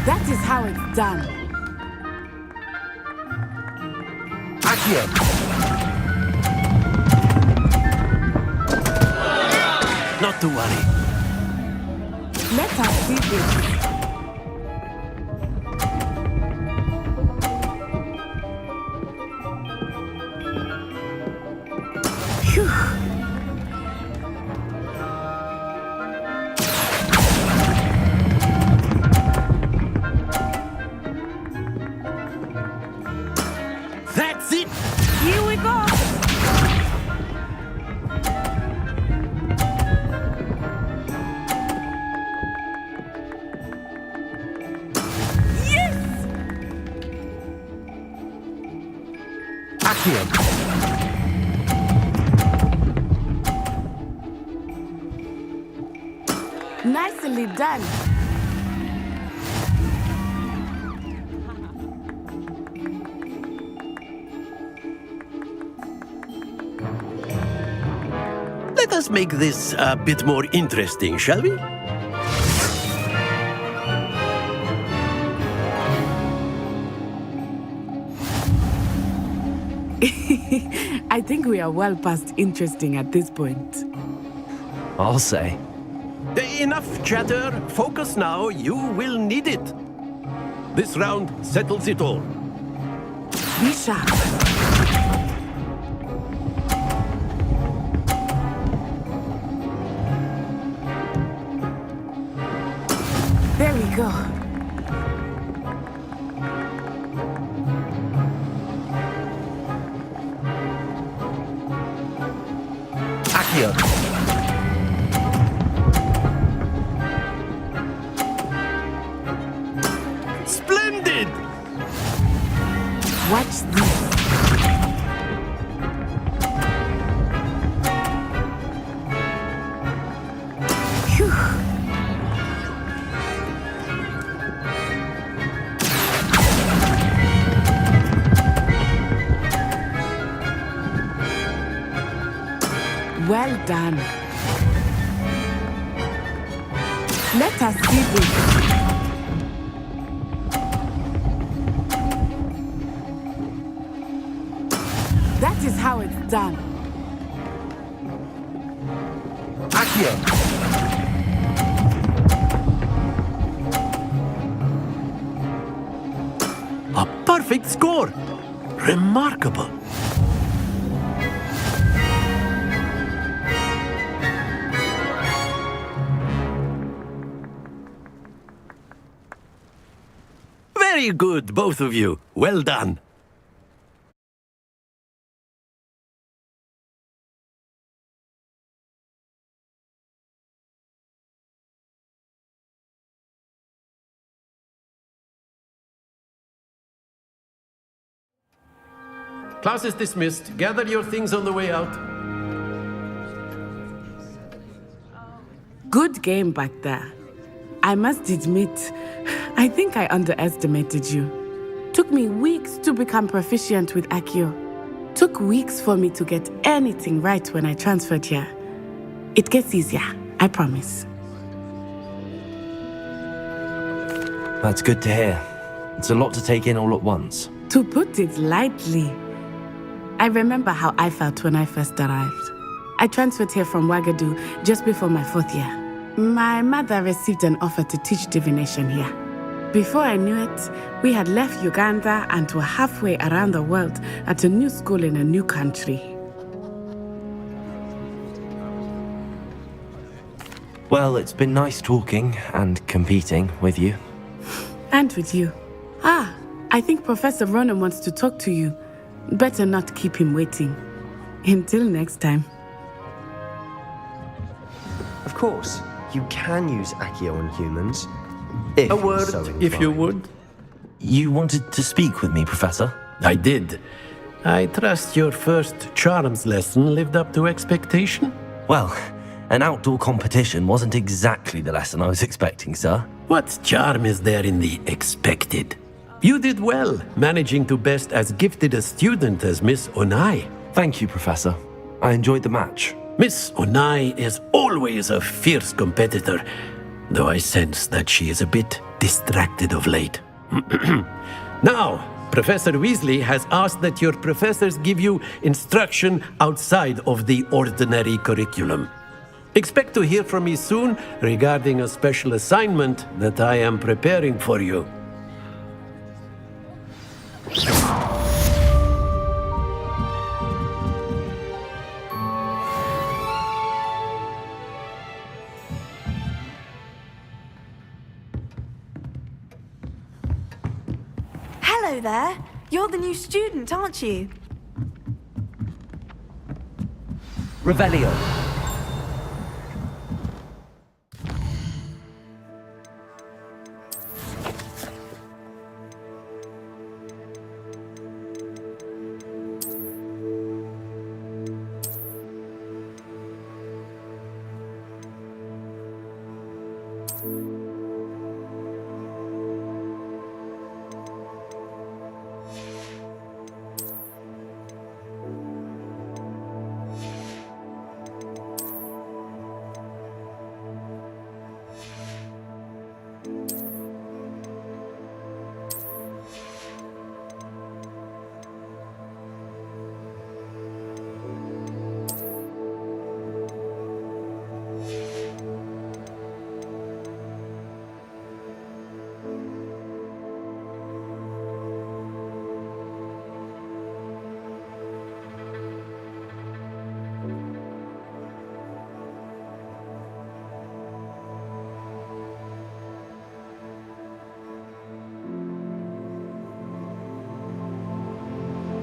That is how it's done. Accio. Not to worry. Let us see this. Nicely done. Let us make this a bit more interesting, shall we? I think we are well past interesting at this point. I'll say. Enough chatter. Focus now. You will need it. This round settles it all. Be sharp. There we go. Accio. Splendid! Watch this. Phew. Well done. Let us see this. That is how it's done. Accio. A perfect score. Remarkable. Very good, both of you. Well done. Class is dismissed. Gather your things on the way out. Good game back there. I must admit, I think I underestimated you. Took me weeks to become proficient with Accio. Took weeks for me to get anything right when I transferred here. It gets easier, I promise. That's good to hear. It's a lot to take in all at once. To put it lightly, I remember how I felt when I first arrived. I transferred here from Wagadu just before my 4th year. My mother received an offer to teach divination here. Before I knew it, we had left Uganda and were halfway around the world at a new school in a new country. Well, it's been nice talking and competing with you. And with you. Ah, I think Professor Ronan wants to talk to you. Better not keep him waiting. Until next time. Of course, you can use Accio on humans. If A word, so if you inclined. would. You wanted to speak with me, Professor? I did. I trust your first charms lesson lived up to expectation? Well, an outdoor competition wasn't exactly the lesson I was expecting, sir. What charm is there in the expected? You did well, managing to best as gifted a student as Miss Onai. Thank you, Professor. I enjoyed the match. Miss Onai is always a fierce competitor, though I sense that she is a bit distracted of late. Now, Professor Weasley has asked that your professors give you instruction outside of the ordinary curriculum. Expect to hear from me soon regarding a special assignment that I am preparing for you. Hello there. You're the new student, aren't you? Revelio.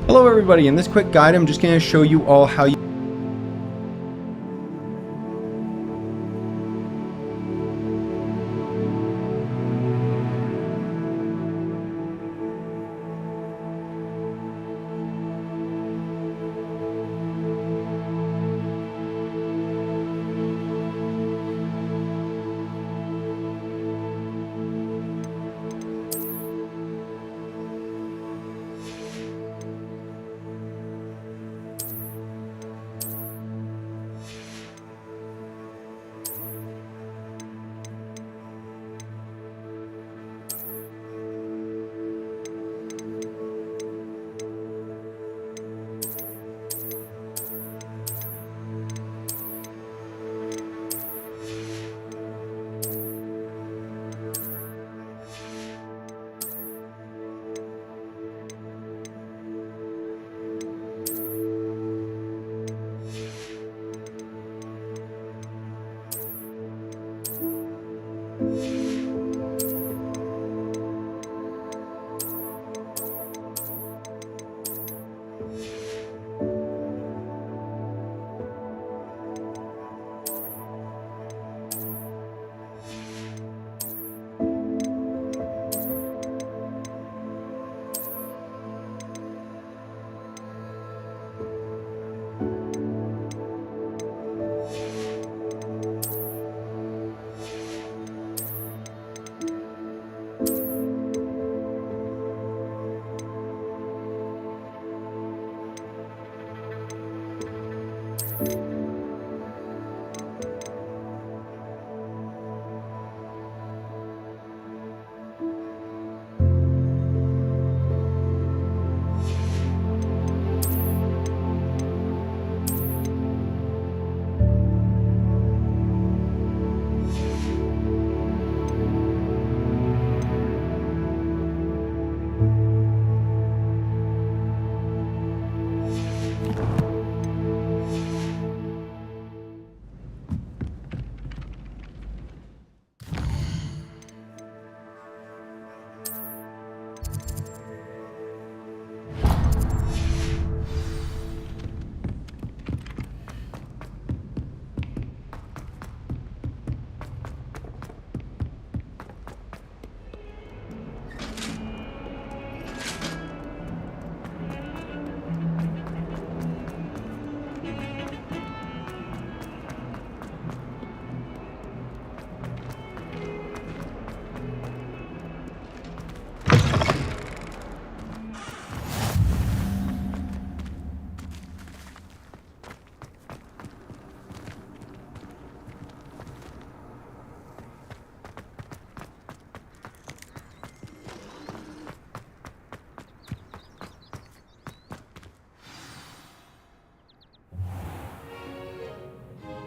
Hello everybody, in this quick guide I'm just going to show you all how you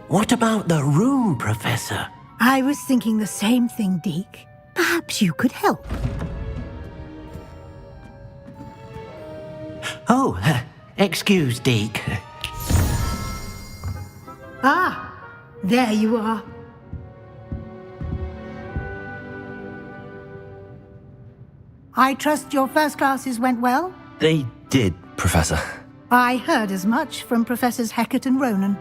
What about the room, Professor? I was thinking the same thing, Deke. Perhaps you could help. Oh, excuse, Deke. Ah, there you are. I trust your first classes went well? They did, Professor. I heard as much from Professors Hecat and Ronan.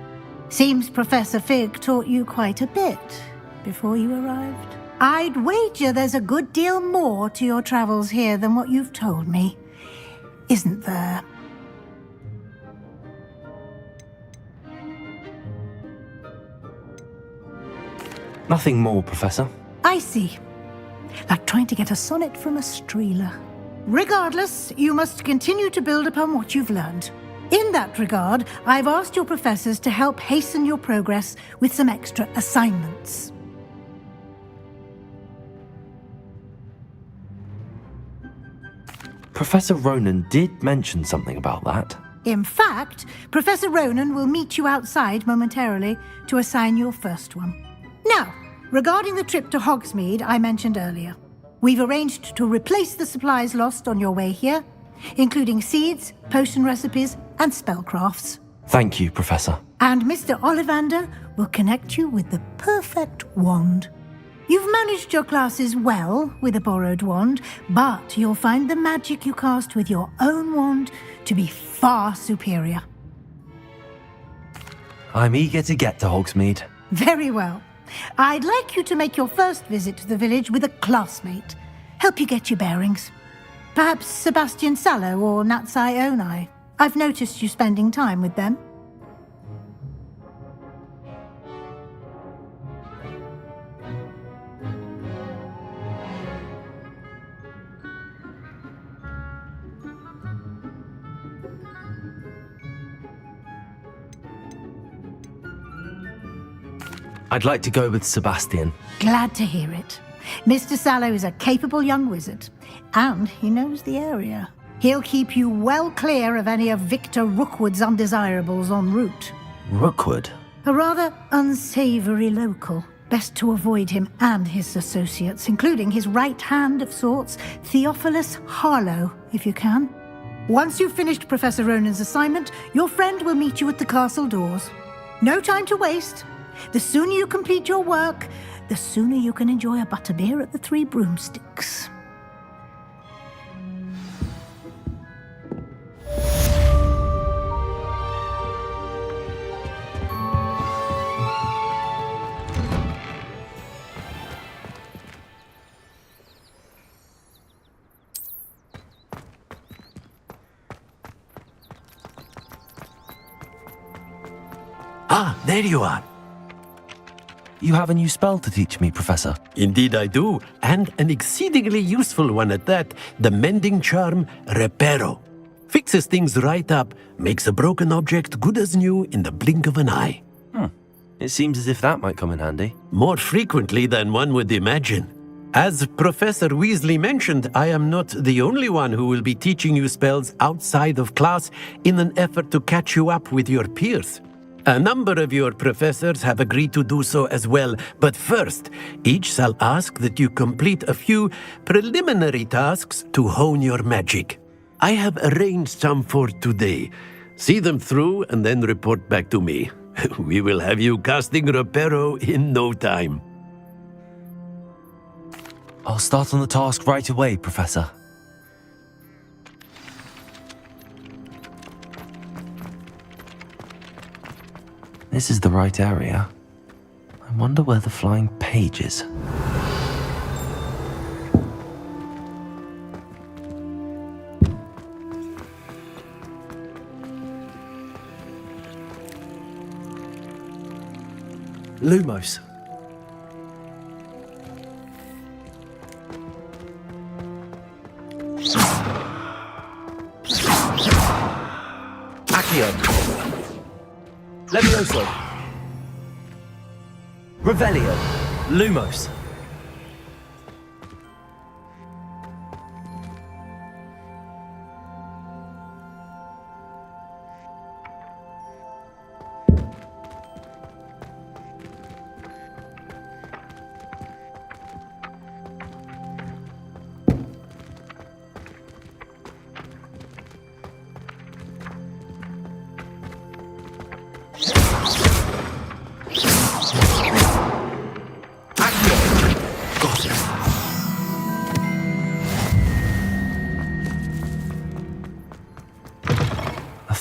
Seems Professor Fig taught you quite a bit before you arrived. I'd wager there's a good deal more to your travels here than what you've told me. Isn't there? Nothing more, Professor. I see. Like trying to get a sonnet from a streeler. Regardless, you must continue to build upon what you've learned. In that regard, I've asked your professors to help hasten your progress with some extra assignments. Professor Ronan did mention something about that. In fact, Professor Ronan will meet you outside momentarily to assign your first one. Now, regarding the trip to Hogsmeade I mentioned earlier, we've arranged to replace the supplies lost on your way here, including seeds, potion recipes, and spellcrafts. Thank you, Professor. And Mr. Ollivander will connect you with the perfect wand. You've managed your classes well with a borrowed wand, but you'll find the magic you cast with your own wand to be far superior. I'm eager to get to Hogsmeade. Very well. I'd like you to make your first visit to the village with a classmate. Help you get your bearings. Perhaps Sebastian Sallow or Natsai Onai. I've noticed you spending time with them. I'd like to go with Sebastian. Glad to hear it. Mr. Sallow is a capable young wizard, and he knows the area. He'll keep you well clear of any of Victor Rookwood's undesirables en route. Rookwood? A rather unsavory local. Best to avoid him and his associates, including his right hand of sorts, Theophilus Harlow, if you can. Once you've finished Professor Ronan's assignment, your friend will meet you at the castle doors. No time to waste. The sooner you complete your work, the sooner you can enjoy a butterbeer at the Three Broomsticks. Ah, there you are. You have a new spell to teach me, Professor. Indeed I do, and an exceedingly useful one at that, the mending charm Reparo. Fixes things right up, makes a broken object good as new in the blink of an eye. It seems as if that might come in handy. More frequently than one would imagine. As Professor Weasley mentioned, I am not the only one who will be teaching you spells outside of class in an effort to catch you up with your peers. A number of your professors have agreed to do so as well, but first, each shall ask that you complete a few preliminary tasks to hone your magic. I have arranged some for today. See them through and then report back to me. We will have you casting Reparo in no time. I'll start on the task right away, Professor. This is the right area. I wonder where the flying page is. Lumos. Accio. Levioso. Revelio. Lumos.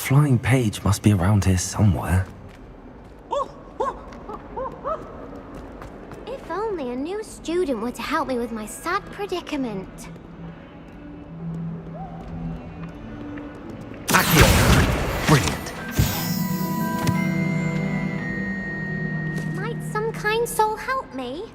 Flying page must be around here somewhere. If only a new student were to help me with my sad predicament. Brilliant. Might some kind soul help me?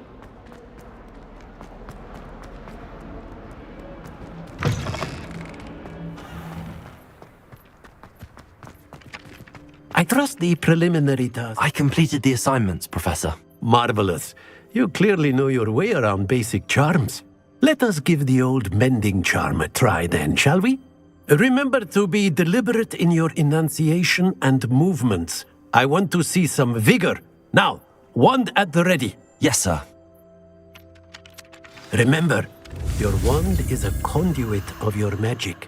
I trust the preliminary task. I completed the assignments, Professor. Marvelous. You clearly know your way around basic charms. Let us give the old mending charm a try then, shall we? Remember to be deliberate in your enunciation and movements. I want to see some vigor. Now, wand at the ready. Yes, sir. Remember, your wand is a conduit of your magic.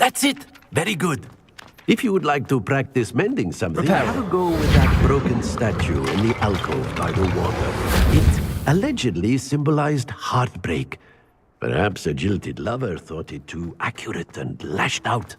That's it. Very good. If you would like to practice mending something, have a go with that broken statue in the alcove by the water. It allegedly symbolized heartbreak. Perhaps a jilted lover thought it too accurate and lashed out.